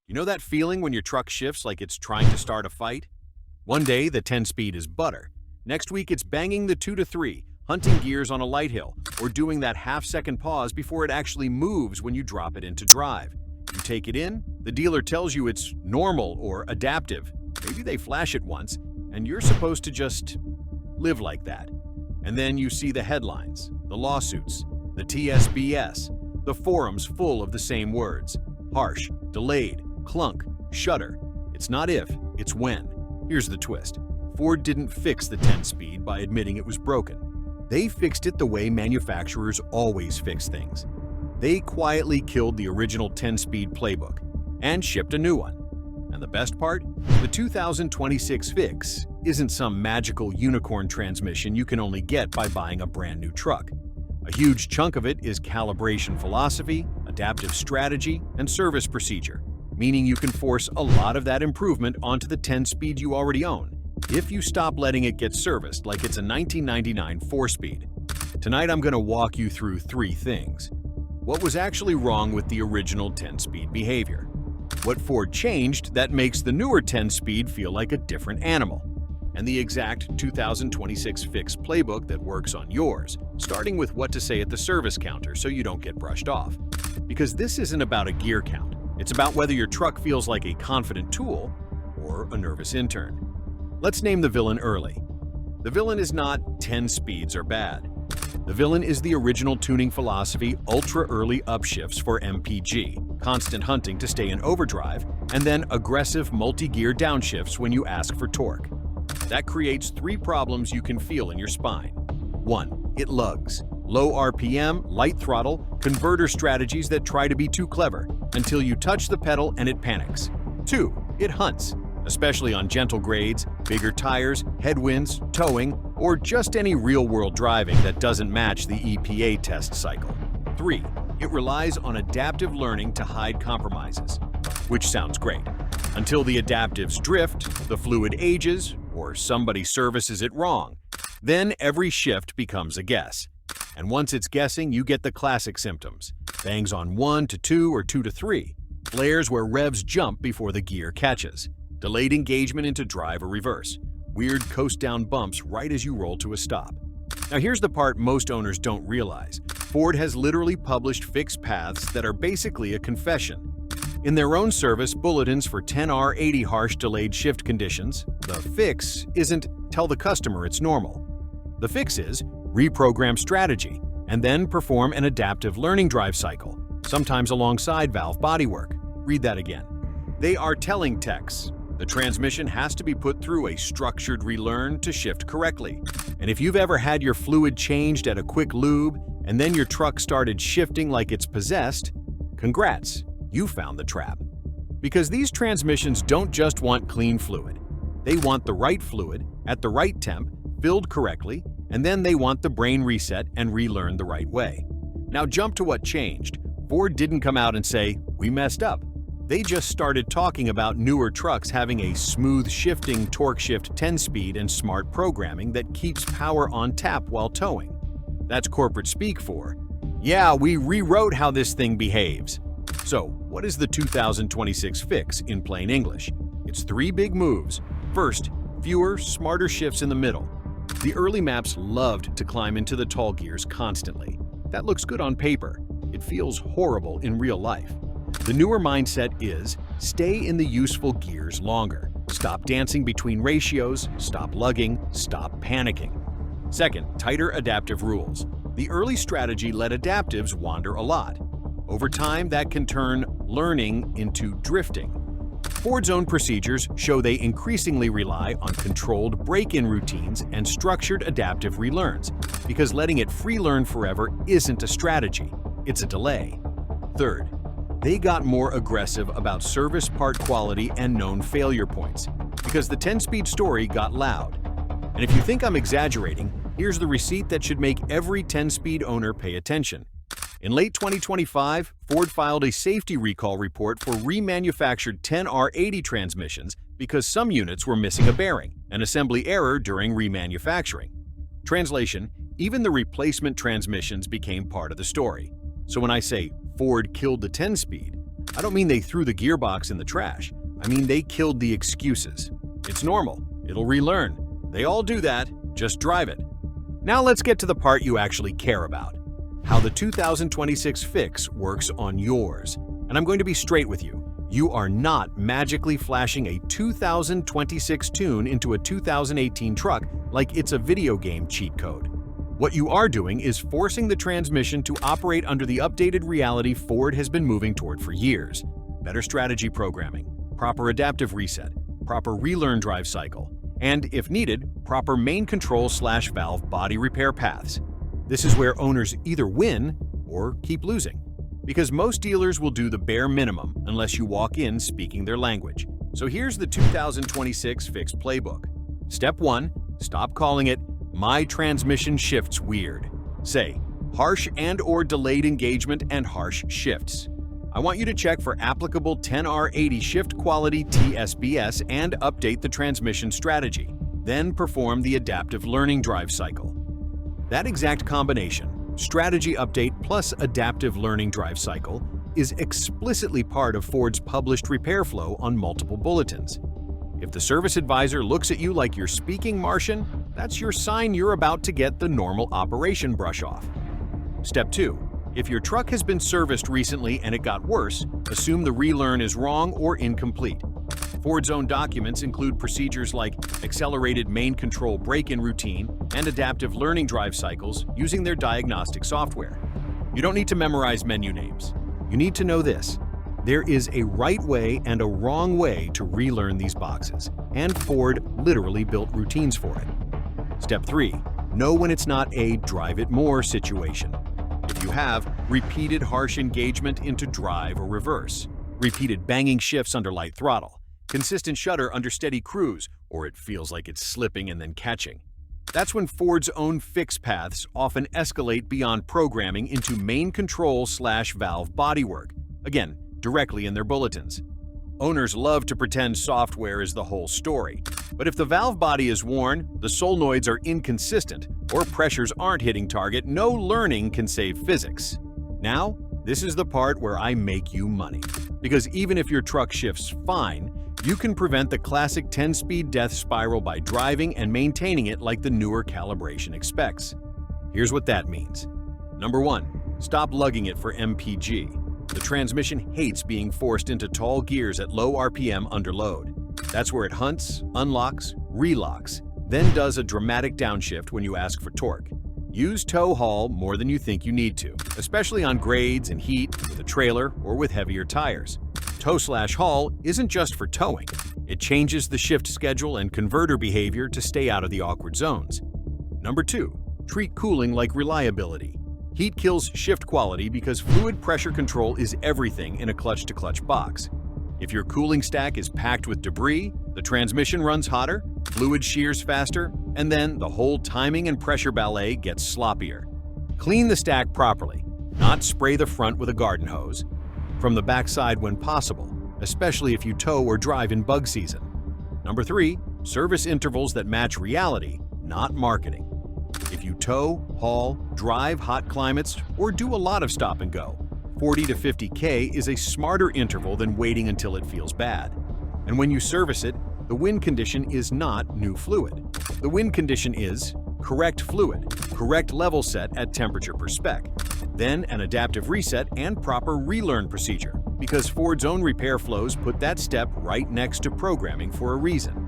You know that feeling when your truck shifts like it's trying to start a fight? One day, the 10-speed is butter. Next week, it's banging the 2 to 3, hunting gears on a light hill, or doing that half-second pause before it actually moves when you drop it into drive. You take it in, the dealer tells you it's normal or adaptive. Maybe they flash it once, and you're supposed to just live like that. And then you see the headlines, the lawsuits, the TSBS, the forums full of the same words: harsh, delayed, clunk, shudder. It's not if, it's when. Here's the twist. Ford didn't fix the 10-speed by admitting it was broken. They fixed it the way manufacturers always fix things. They quietly killed the original 10-speed playbook and shipped a new one. And the best part? The 2026 fix isn't some magical unicorn transmission you can only get by buying a brand new truck. A huge chunk of it is calibration philosophy, adaptive strategy, and service procedure, meaning you can force a lot of that improvement onto the 10-speed you already own, if you stop letting it get serviced like it's a 1999 4-speed. Tonight I'm going to walk you through 3 things. What was actually wrong with the original 10-speed behavior? What Ford changed that makes the newer 10-speed feel like a different animal? And the exact 2026 fix playbook that works on yours, starting with what to say at the service counter so you don't get brushed off. Because this isn't about a gear count. It's about whether your truck feels like a confident tool or a nervous intern. Let's name the villain early. The villain is not 10 speeds are bad. The villain is the original tuning philosophy ultra-early upshifts for MPG, constant hunting to stay in overdrive, and then aggressive multi-gear downshifts when you ask for torque. That creates 3 problems you can feel in your spine. 1. It lugs. Low RPM, light throttle, converter strategies that try to be too clever, until you touch the pedal and it panics. 2. It hunts, especially on gentle grades, bigger tires, headwinds, towing, or just any real-world driving that doesn't match the EPA test cycle. 3. It relies on adaptive learning to hide compromises, which sounds great. Until the adaptives drift, the fluid ages, or somebody services it wrong. Then every shift becomes a guess. And once it's guessing, you get the classic symptoms. Bangs on 1 to 2 or 2 to 3. Flares where revs jump before the gear catches. Delayed engagement into drive or reverse. Weird coast-down bumps right as you roll to a stop. Now here's the part most owners don't realize. Ford has literally published fixed paths that are basically a confession. In their own service bulletins for 10R80 harsh delayed shift conditions, the fix isn't tell the customer it's normal. The fix is reprogram strategy and then perform an adaptive learning drive cycle, sometimes alongside valve bodywork. Read that again. They are telling techs the transmission has to be put through a structured relearn to shift correctly. And if you've ever had your fluid changed at a quick lube and then your truck started shifting like it's possessed, congrats, you found the trap. Because these transmissions don't just want clean fluid. They want the right fluid at the right temp, filled correctly, and then they want the brain reset and relearn the right way. Now jump to what changed. Ford didn't come out and say, "We messed up." They just started talking about newer trucks having a smooth shifting torque shift 10-speed and smart programming that keeps power on tap while towing. That's corporate speak for, "Yeah, we rewrote how this thing behaves." So, what is the 2026 fix in plain English? It's 3 big moves. First, fewer, smarter shifts in the middle. The early maps loved to climb into the tall gears constantly. That looks good on paper. It feels horrible in real life. The newer mindset is, stay in the useful gears longer. Stop dancing between ratios, stop lugging, stop panicking. Second, tighter adaptive rules. The early strategy let adaptives wander a lot. Over time, that can turn learning into drifting. Ford's own procedures show they increasingly rely on controlled break-in routines and structured adaptive relearns, because letting it free-learn forever isn't a strategy, it's a delay. Third, they got more aggressive about service part quality and known failure points, because the 10-speed story got loud. And if you think I'm exaggerating, here's the receipt that should make every 10-speed owner pay attention. In late 2025, Ford filed a safety recall report for remanufactured 10R80 transmissions because some units were missing a bearing, an assembly error during remanufacturing. Translation, even the replacement transmissions became part of the story. So when I say Ford killed the 10-speed, I don't mean they threw the gearbox in the trash. I mean they killed the excuses. It's normal. It'll relearn. They all do that. Just drive it. Now let's get to the part you actually care about. How the 2026 fix works on yours. And I'm going to be straight with you. You are not magically flashing a 2026 tune into a 2018 truck like it's a video game cheat code. What you are doing is forcing the transmission to operate under the updated reality Ford has been moving toward for years. Better strategy programming, proper adaptive reset, proper relearn drive cycle, and, if needed, proper main control/valve body repair paths. This is where owners either win or keep losing, because most dealers will do the bare minimum unless you walk in speaking their language. So here's the 2026 Fix Playbook. Step 1. Stop calling it, "My transmission shifts weird." Say, "Harsh and/or delayed engagement and harsh shifts." I want you to check for applicable 10R80 shift quality TSBS and update the transmission strategy. Then perform the adaptive learning drive cycle. That exact combination, strategy update plus adaptive learning drive cycle, is explicitly part of Ford's published repair flow on multiple bulletins. If the service advisor looks at you like you're speaking Martian, that's your sign you're about to get the normal operation brush off. Step 2. If your truck has been serviced recently and it got worse, assume the relearn is wrong or incomplete. Ford's own documents include procedures like accelerated main control break-in routine and adaptive learning drive cycles using their diagnostic software. You don't need to memorize menu names. You need to know this. There is a right way and a wrong way to relearn these boxes, and Ford literally built routines for it. Step 3. Know when it's not a drive it more situation. If you have repeated harsh engagement into drive or reverse, repeated banging shifts under light throttle, consistent shudder under steady cruise, or it feels like it's slipping and then catching, that's when Ford's own fix paths often escalate beyond programming into main control/valve bodywork, again, directly in their bulletins. Owners love to pretend software is the whole story, but if the valve body is worn, the solenoids are inconsistent, or pressures aren't hitting target, no learning can save physics. Now, this is the part where I make you money. Because even if your truck shifts fine, you can prevent the classic 10-speed death spiral by driving and maintaining it like the newer calibration expects. Here's what that means. Number 1. Stop lugging it for MPG. The transmission hates being forced into tall gears at low RPM under load. That's where it hunts, unlocks, relocks, then does a dramatic downshift when you ask for torque. Use tow haul more than you think you need to, especially on grades and heat, with a trailer, or with heavier tires. Tow/haul isn't just for towing. It changes the shift schedule and converter behavior to stay out of the awkward zones. Number 2. Treat cooling like reliability. Heat kills shift quality because fluid pressure control is everything in a clutch-to-clutch box. If your cooling stack is packed with debris, the transmission runs hotter, fluid shears faster, and then the whole timing and pressure ballet gets sloppier. Clean the stack properly, not spray the front with a garden hose. From the backside when possible, especially if you tow or drive in bug season. Number 3. Service intervals that match reality, not marketing. If you tow, haul, drive hot climates, or do a lot of stop and go, 40 to 50K is a smarter interval than waiting until it feels bad. And when you service it, the wind condition is not new fluid. The wind condition is correct fluid, correct level set at temperature per spec, then an adaptive reset and proper relearn procedure, because Ford's own repair flows put that step right next to programming for a reason.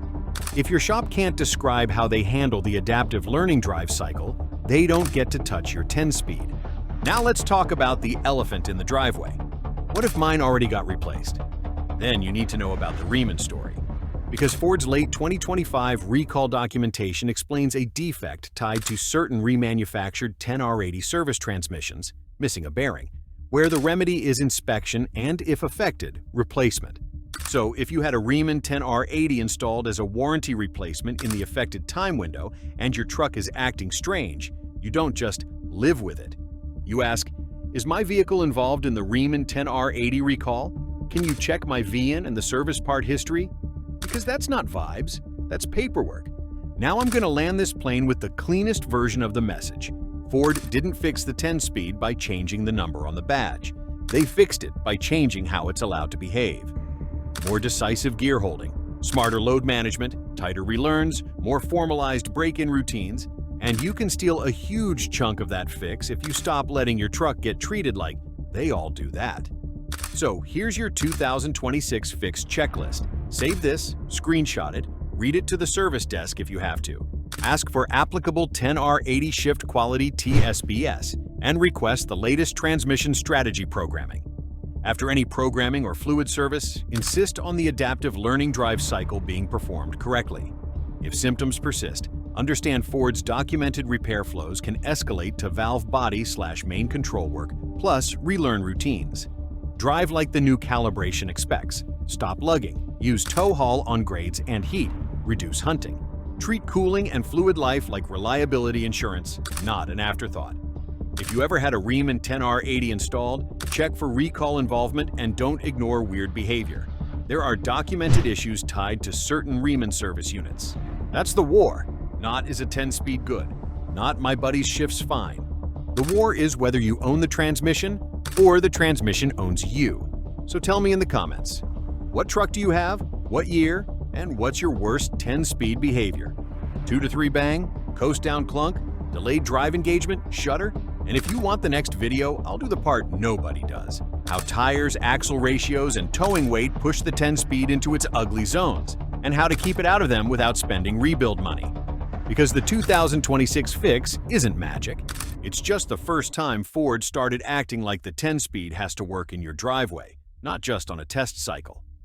If your shop can't describe how they handle the adaptive learning drive cycle, they don't get to touch your 10-speed. Now let's talk about the elephant in the driveway. What if mine already got replaced? Then you need to know about the Riemann story. Because Ford's late 2025 recall documentation explains a defect tied to certain remanufactured 10R80 service transmissions, missing a bearing, where the remedy is inspection and, if affected, replacement. So if you had a Riemann 10R80 installed as a warranty replacement in the affected time window and your truck is acting strange, you don't just live with it. You ask, is my vehicle involved in the Riemann 10R80 recall? Can you check my VIN and the service part history? Because that's not vibes, that's paperwork. Now I'm going to land this plane with the cleanest version of the message. Ford didn't fix the 10-speed by changing the number on the badge. They fixed it by changing how it's allowed to behave. More decisive gear holding, smarter load management, tighter relearns, more formalized break-in routines, and you can steal a huge chunk of that fix if you stop letting your truck get treated like they all do that. So here's your 2026 fix checklist. Save this, screenshot it, read it to the service desk if you have to. Ask for applicable 10R80 shift quality TSBS and request the latest transmission strategy programming. After any programming or fluid service, insist on the adaptive learning drive cycle being performed correctly. If symptoms persist, understand Ford's documented repair flows can escalate to valve body/main control work, plus relearn routines. Drive like the new calibration expects. Stop lugging. Use tow haul on grades and heat. Reduce hunting. Treat cooling and fluid life like reliability insurance, not an afterthought. If you ever had a Riemann 10R80 installed, check for recall involvement and don't ignore weird behavior. There are documented issues tied to certain Riemann service units. That's the war. Not is a 10-speed good. Not my buddy's shift's fine. The war is whether you own the transmission or the transmission owns you. So tell me in the comments, what truck do you have, what year, and what's your worst 10-speed behavior? 2 to 3 bang, coast down clunk, delayed drive engagement, shudder? And if you want the next video, I'll do the part nobody does. How tires, axle ratios, and towing weight push the 10-speed into its ugly zones, and how to keep it out of them without spending rebuild money. Because the 2026 fix isn't magic. It's just the first time Ford started acting like the 10-speed has to work in your driveway, not just on a test cycle.